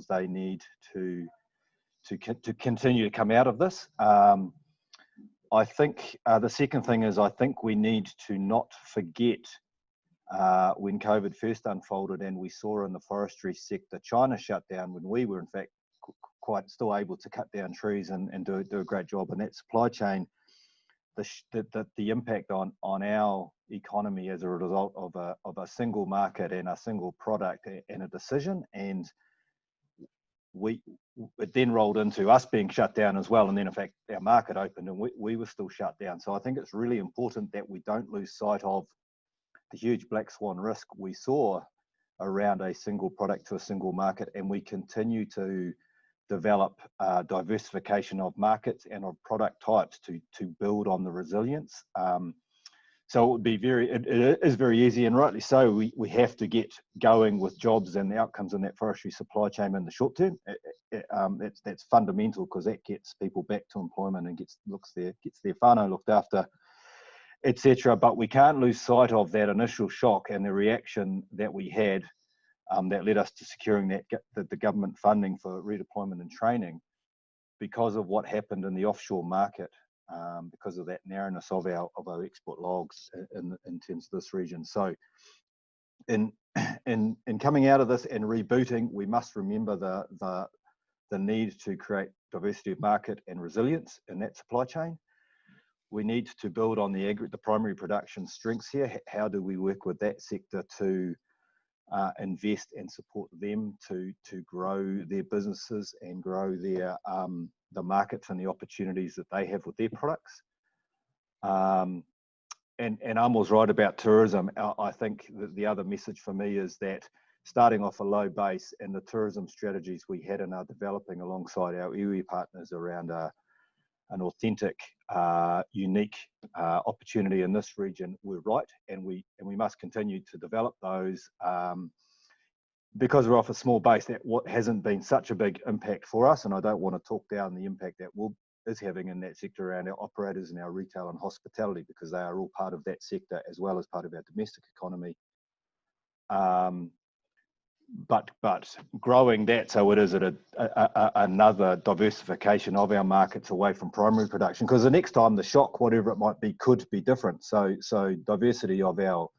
they need to continue to come out of this. I think the second thing is I think we need to not forget when COVID first unfolded and we saw in the forestry sector China shut down when we were in fact quite still able to cut down trees and do a great job in that supply chain. The impact on our economy as a result of a single market and a single product and a decision, and it then rolled into us being shut down as well, and then in fact our market opened and we were still shut down. So I think it's really important that we don't lose sight of the huge black swan risk we saw around a single product to a single market, and we continue to develop diversification of markets and of product types to build on the resilience. So it would be it is very easy, and rightly so, we have to get going with jobs and the outcomes in that forestry supply chain in the short term. That's fundamental, because that gets people back to employment and gets their whānau looked after, etc. But we can't lose sight of that initial shock and the reaction that we had that led us to securing the government funding for redeployment and training, because of what happened in the offshore market, because of that narrowness of our export logs in terms of this region. So in coming out of this and rebooting, we must remember the need to create diversity of market and resilience in that supply chain. We need to build on the primary production strengths here. How do we work with that sector to invest and support them to grow their businesses and grow their the markets and the opportunities that they have with their products. And Amal's right about tourism. I think that the other message for me is that starting off a low base and the tourism strategies we had and are developing alongside our iwi partners around an authentic, unique opportunity in this region were right, and we must continue to develop those. Because we're off a small base, that what hasn't been such a big impact for us, and I don't want to talk down the impact that is having in that sector around our operators and our retail and hospitality, because they are all part of that sector as well as part of our domestic economy. But growing that so it is another diversification of our markets away from primary production, because the next time the shock, whatever it might be, could be different. So diversity of our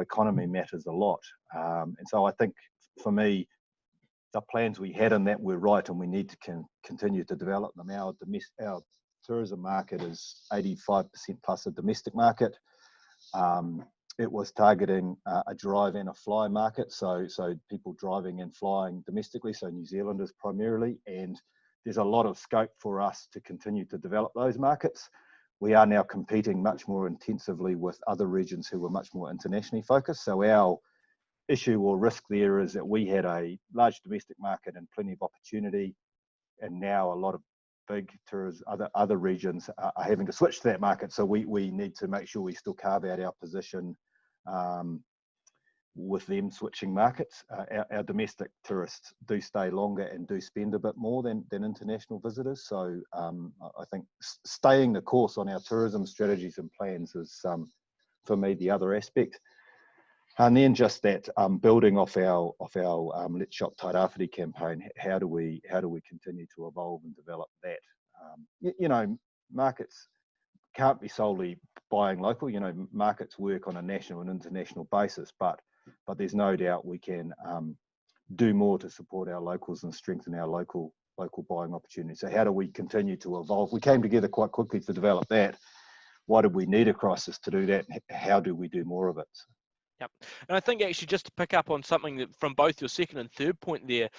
economy matters a lot. And so I think for me, the plans we had in that were right, and we need to continue to develop them. Our tourism market is 85% plus a domestic market. It was targeting a drive and a fly market, so people driving and flying domestically, so New Zealanders primarily, and there's a lot of scope for us to continue to develop those markets. We are now competing much more intensively with other regions who were much more internationally focused, so our issue or risk there is that we had a large domestic market and plenty of opportunity, and now a lot of big tourists, other regions are having to switch to that market, so we need to make sure we still carve out our position with them switching markets. Our domestic tourists do stay longer and do spend a bit more than international visitors. So I think staying the course on our tourism strategies and plans is, for me, the other aspect. And then just that building off our Let's Shop Tairāwhiti campaign. How do we continue to evolve and develop that? Markets can't be solely buying local. Markets work on a national and international basis, but there's no doubt we can do more to support our locals and strengthen our local buying opportunities. So how do we continue to evolve? We came together quite quickly to develop that. Why did we need a crisis to do that? How do we do more of it? Yep. And I think actually just to pick up on something that from both your second and third point there,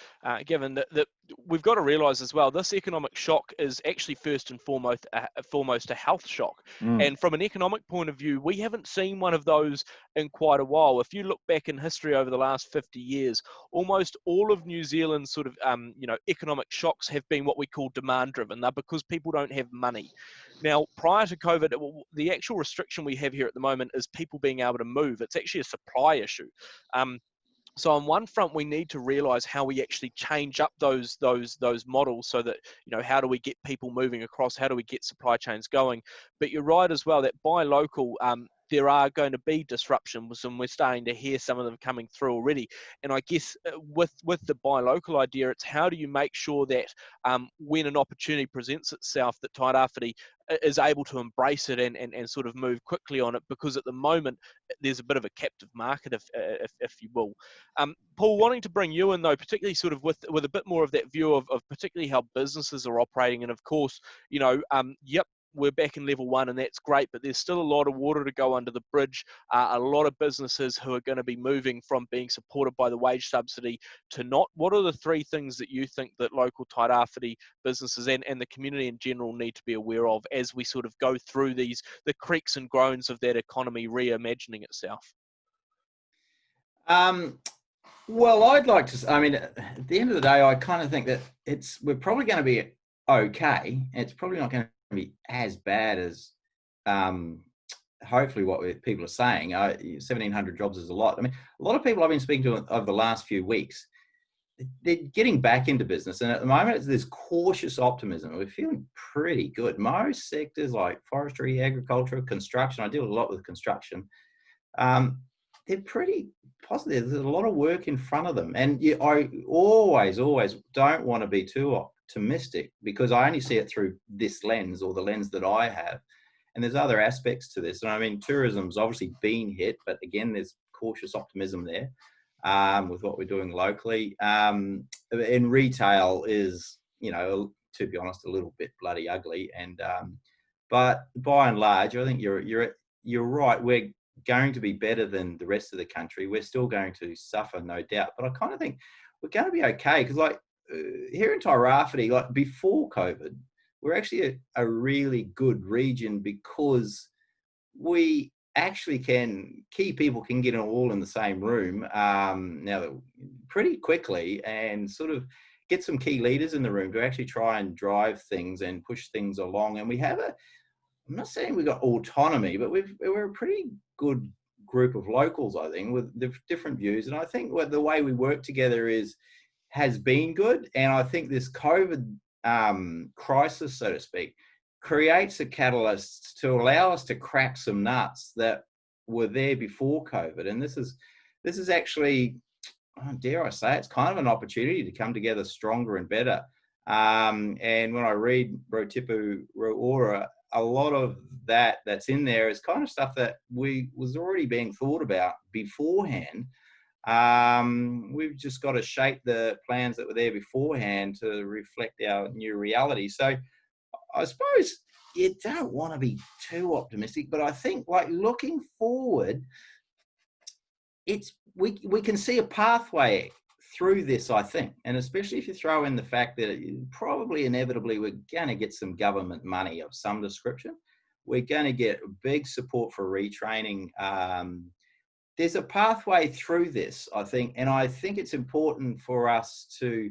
Gavin, that we've got to realise as well, this economic shock is actually first and foremost a health shock. And from an economic point of view, we haven't seen one of those in quite a while. If you look back in history over the last 50 years, almost all of New Zealand's sort of economic shocks have been what we call demand driven. They're because people don't have money. Now, prior to COVID, the actual restriction we have here at the moment is people being able to move. It's actually a supply issue. So on one front, we need to realise how we actually change up those models so that, how do we get people moving across? How do we get supply chains going? But you're right as well that buy local, there are going to be disruptions, and we're starting to hear some of them coming through already. And I guess with the buy local idea, it's how do you make sure that when an opportunity presents itself, that Tairāwhiti is able to embrace it and sort of move quickly on it, because at the moment there's a bit of a captive market, if you will. Paul, wanting to bring you in though, particularly sort of with a bit more of that view of particularly how businesses are operating, and of course, yep, we're back in level 1 and that's great, but there's still a lot of water to go under the bridge. A lot of businesses who are going to be moving from being supported by the wage subsidy to not. What are the 3 things that you think that local Tairāwhiti businesses and the community in general need to be aware of as we sort of go through the creaks and groans of that economy reimagining itself? Well, I'd like to, I mean, at the end of the day, I kind of think that we're probably going to be okay. It's probably not going to be as bad as hopefully what people are saying. 1,700 jobs is a lot. I mean, a lot of people I've been speaking to over the last few weeks, they're getting back into business, and at the moment there's cautious optimism. We're feeling pretty good. Most sectors like forestry, agriculture, construction, I deal a lot with construction, they're pretty positive. There's a lot of work in front of them, and I always don't want to be too optimistic, because I only see it through this lens, or the lens that I have, and there's other aspects to this. And I mean, tourism's obviously been hit, but again, there's cautious optimism there with what we're doing locally. And retail is, to be honest, a little bit bloody ugly. And but by and large, I think you're right. We're going to be better than the rest of the country. We're still going to suffer, no doubt, but I kind of think we're going to be okay, because like here in Tairāwhiti, like before COVID, we're actually a really good region, because we actually key people can get all in the same room now pretty quickly, and sort of get some key leaders in the room to actually try and drive things and push things along. And we have I'm not saying we've got autonomy, but we're a pretty good group of locals, I think, with different views. And I think the way we work together has been good. And I think this COVID crisis, so to speak, creates a catalyst to allow us to crack some nuts that were there before COVID. And this is actually, dare I say, it's kind of an opportunity to come together stronger and better. And when I read Rotipu Ro'ora, a lot of that's in there is kind of stuff that was already being thought about beforehand. We've just got to shape the plans that were there beforehand to reflect our new reality. So I suppose you don't want to be too optimistic, but I think, like, looking forward, we can see a pathway through this, I think. And especially if you throw in the fact that probably inevitably we're going to get some government money of some description. We're going to get big support for retraining. There's a pathway through this, I think. And I think it's important for us to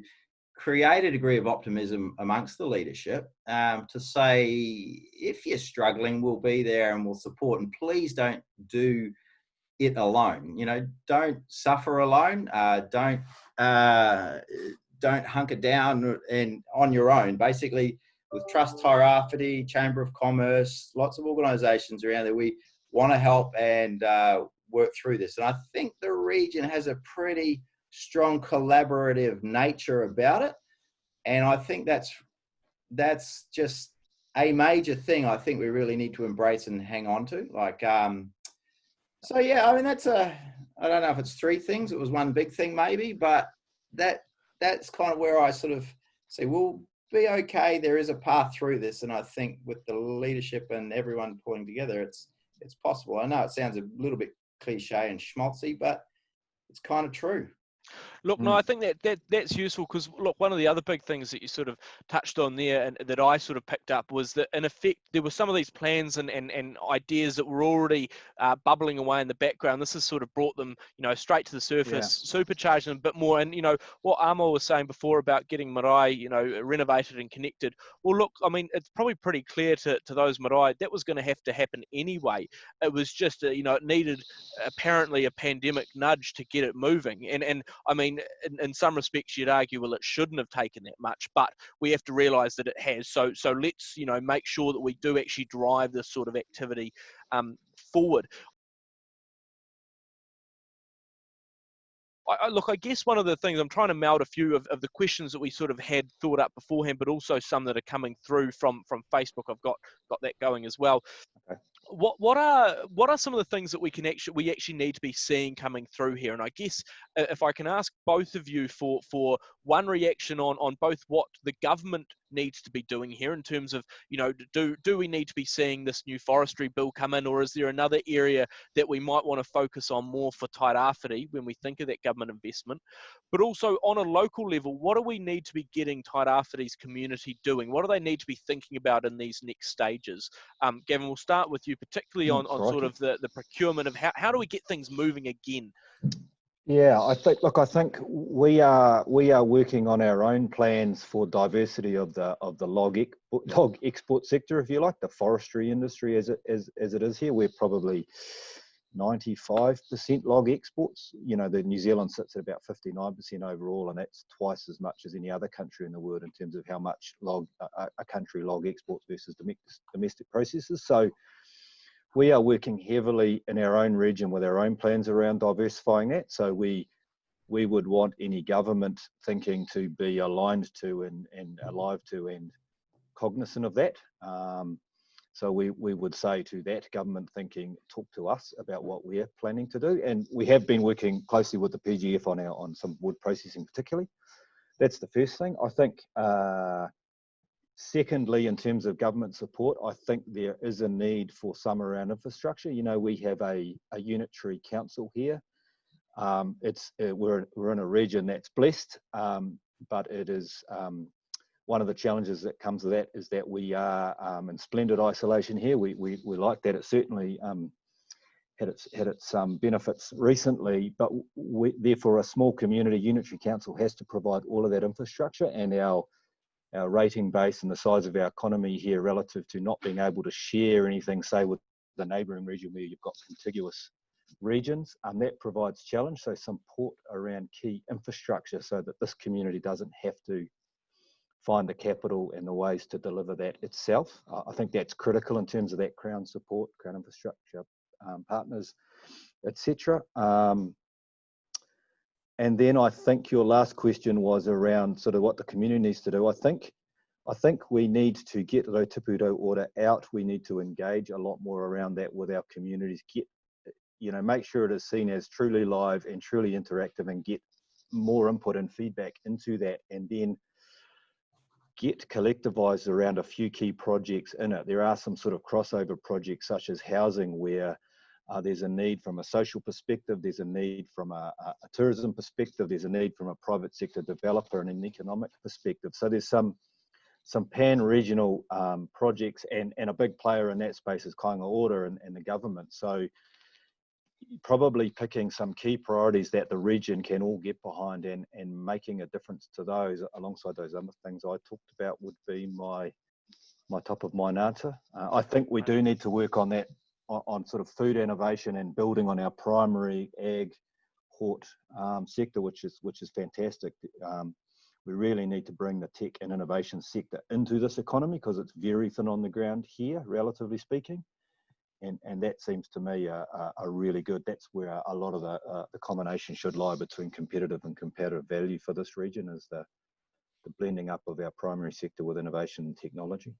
create a degree of optimism amongst the leadership, to say, if you're struggling, we'll be there and we'll support. And please don't do it alone. Don't suffer alone. Don't hunker down and on your own. Basically, with Trust Tairāwhiti, Chamber of Commerce, lots of organisations around there, we want to help and work through this. And I think the region has a pretty strong collaborative nature about it, and I think that's just a major thing I think we really need to embrace and hang on to. Like, so yeah, I mean, I don't know if it's 3 things. It was one big thing maybe, but that's kind of where I sort of say we'll be okay. There is a path through this, and I think with the leadership and everyone pulling together, it's possible. I know it sounds a little bit cliche and schmaltzy, but it's kind of true. Look, no, I think that's useful, because look, one of the other big things that you sort of touched on there, and that I sort of picked up, was that in effect there were some of these plans and ideas that were already bubbling away in the background. This has sort of brought them, straight to the surface, supercharged them a bit more. And what Amo was saying before about getting marae, renovated and connected. Well, look, I mean, it's probably pretty clear to those marae that was going to have to happen anyway. It was just it needed apparently a pandemic nudge to get it moving. And I mean, in some respects, you'd argue, well, it shouldn't have taken that much, but we have to realise that it has. So let's, make sure that we do actually drive this sort of activity forward. look, I guess one of the things I'm trying to meld a few of the questions that we sort of had thought up beforehand, but also some that are coming through from Facebook. I've got that going as well. Okay. What are some of the things that we actually need to be seeing coming through here? And I guess if I can ask both of you for one reaction on both what the government needs to be doing here in terms of, do we need to be seeing this new forestry bill come in, or is there another area that we might want to focus on more for Tairāwhiti when we think of that government investment? But also on a local level, what do we need to be getting Tairāwhiti's community doing? What do they need to be thinking about in these next stages? Gavin, we'll start with you, particularly on sort of the procurement of how do we get things moving again? Yeah, I think we are working on our own plans for diversity of the log export sector, if you like, the forestry industry as it is here. We're probably 95% log exports. The New Zealand sits at about 59% overall, and that's twice as much as any other country in the world in terms of how much a country log exports versus domestic processes. So we are working heavily in our own region with our own plans around diversifying that. So we would want any government thinking to be aligned to and alive to and cognizant of that. So we would say to that government thinking, talk to us about what we're planning to do. And we have been working closely with the PGF on some wood processing particularly. That's the first thing. I think secondly, in terms of government support, I think there is a need for some around infrastructure. We have a unitary council here. We're in a region that's blessed, but it is one of the challenges that comes with that is that we are in splendid isolation here. We like that. It certainly had its benefits recently, but therefore a small community unitary council has to provide all of that infrastructure, and our rating base and the size of our economy here relative to not being able to share anything, say, with the neighbouring region where you've got contiguous regions, that provides challenge. So support around key infrastructure so that this community doesn't have to find the capital and the ways to deliver that itself. I think that's critical in terms of that Crown support, Crown infrastructure partners, etc. And then I think your last question was around sort of what the community needs to do. I think we need to get the Tairāwhiti order out. We need to engage a lot more around that with our communities. Make sure it is seen as truly live and truly interactive, and get more input and feedback into that, and then get collectivized around a few key projects in it. There are some sort of crossover projects such as housing where there's a need from a social perspective, there's a need from a tourism perspective, there's a need from a private sector developer and an economic perspective. So there's some pan-regional projects, and a big player in that space is Kāinga Ora and the government. So probably picking some key priorities that the region can all get behind and making a difference to those alongside those other things I talked about would be my top of mind answer. I think we do need to work on that, on sort of food innovation and building on our primary ag hort sector, which is fantastic. We really need to bring the tech and innovation sector into this economy because it's very thin on the ground here, relatively speaking. And that seems to me a really good, that's where a lot of the combination should lie between competitive and comparative value for this region, is the blending up of our primary sector with innovation and technology.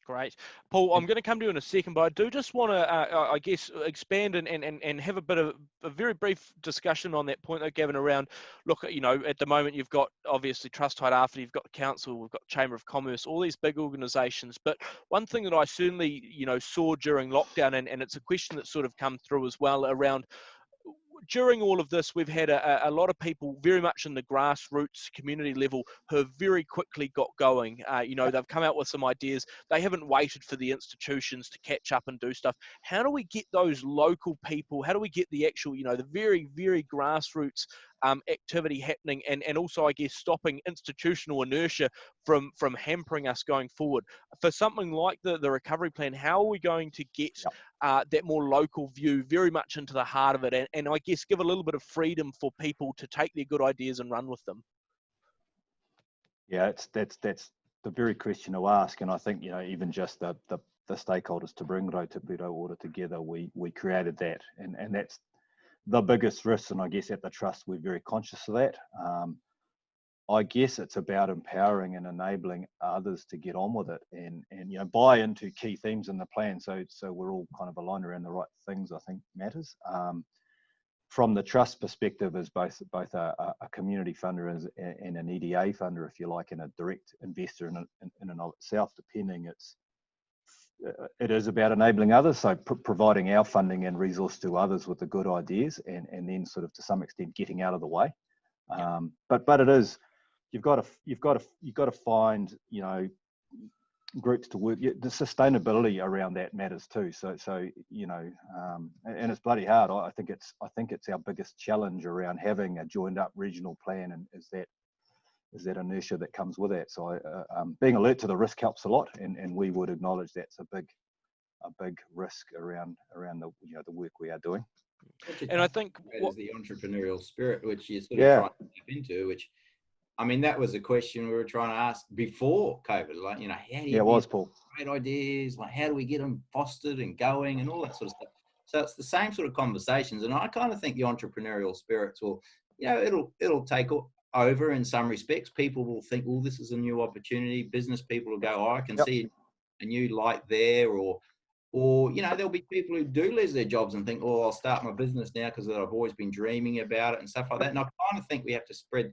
Great. Paul, I'm going to come to you in a second, but I do just want to, I guess, expand and have a bit of a very brief discussion on that point, though, Gavin, around, look, at the moment you've got, obviously, Trust Tairāwhiti, you've got the Council, we've got Chamber of Commerce, all these big organisations. But one thing that I certainly, saw during lockdown, and it's a question that's sort of come through as well, around during all of this, we've had a lot of people very much in the grassroots community level who have very quickly got going. They've come out with some ideas. They haven't waited for the institutions to catch up and do stuff. How do we get those local people? How do we get the actual, the very, very grassroots activity happening, and also, I guess, stopping institutional inertia from hampering us going forward? For something like the recovery plan, how are we going to get that more local view very much into the heart of it, and I guess give a little bit of freedom for people to take their good ideas and run with them? Yeah, that's the very question to ask, and I think even just the stakeholders to bring Tairāwhiti order together, we created that, and the biggest risk, and I guess at the trust we're very conscious of that. I guess it's about empowering and enabling others to get on with it and buy into key themes in the plan. So we're all kind of aligned around the right things, I think matters. From the trust perspective, as both a community funder and an EDA funder, if you like, and a direct investor in and of itself, depending, it is about enabling others, so providing our funding and resource to others with the good ideas, and then sort of to some extent getting out of the way. But it is, you've got to find groups to work. The sustainability around that matters too. So and it's bloody hard. I think it's our biggest challenge around having a joined up regional plan, and is that inertia that comes with that. So being alert to the risk helps a lot, and we would acknowledge that's a big risk around the work we are doing. And I think is the entrepreneurial spirit, which you sort of trying to tap into, which, I mean, that was a question we were trying to ask before COVID, like, how do you it was, Paul. Great ideas, like how do we get them fostered and going and all that sort of stuff. So it's the same sort of conversations, and I kind of think the entrepreneurial spirits will, it'll take over in some respects. People will think, well, this is a new opportunity. Business people will go, oh, I can see a new light there, or there'll be people who do lose their jobs and think, oh, I'll start my business now because I've always been dreaming about it and stuff like that. And I kind of think we have to spread,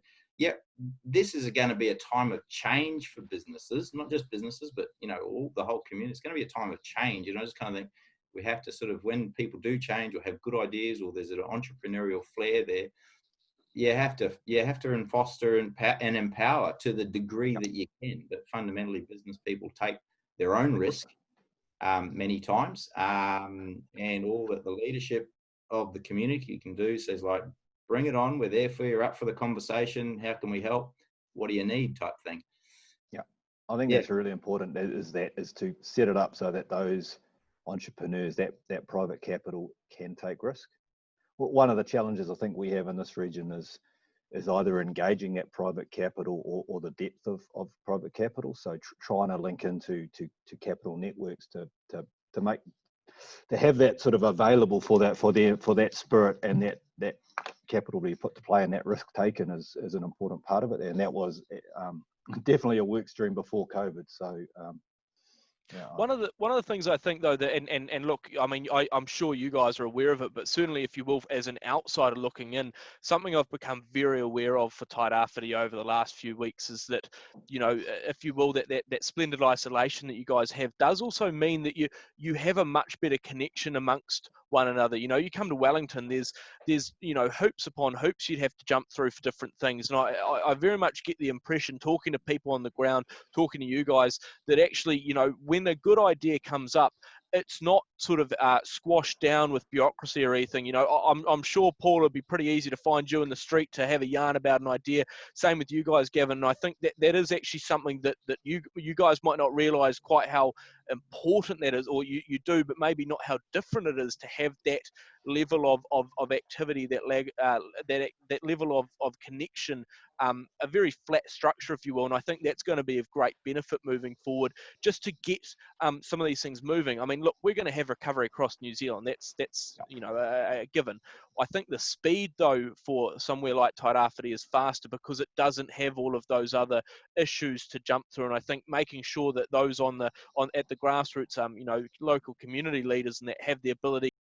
this is going to be a time of change for businesses, not just businesses, but, the whole community. It's going to be a time of change. And I just kind of think we have to sort of, when people do change or have good ideas, or there's an entrepreneurial flair there, you have to foster and empower to the degree that you can. But fundamentally, business people take their own risk many times, and all that the leadership of the community can do says, like, bring it on, we're there for you, up for the conversation, how can we help, what do you need, type thing. I think that's really important, is to set it up so that those entrepreneurs, that private capital, can take risk. One of the challenges I think we have in this region is either engaging that private capital or the depth of private capital. So trying to link into capital networks to have that sort of available for that spirit, and that capital be put to play, and that risk taken is an important part of it. And that was definitely a work stream before COVID. So one of the things I think, though, that and look, I mean, I'm sure you guys are aware of it, but certainly, if you will, as an outsider looking in, something I've become very aware of for Tairāwhiti over the last few weeks is that, if you will, that splendid isolation that you guys have does also mean that you have a much better connection amongst one another. You come to Wellington, there's hoops upon hoops you'd have to jump through for different things, and I very much get the impression, talking to people on the ground, talking to you guys, that actually, when a good idea comes up, it's not sort of squashed down with bureaucracy or anything. I'm sure, Paul, it'd be pretty easy to find you in the street to have a yarn about an idea. Same with you guys, Gavin. And I think that is actually something that you guys might not realise quite how important that is, or you do, but maybe not how different it is to have that level of activity, that level of connection, a very flat structure, if you will. And I think that's going to be of great benefit moving forward, just to get some of these things moving. I mean, look, we're going to have recovery across New Zealand. That's a given. I think the speed, though, for somewhere like Tairāwhiti is faster because it doesn't have all of those other issues to jump through. And I think making sure that those at the grassroots, local community leaders, and that have the ability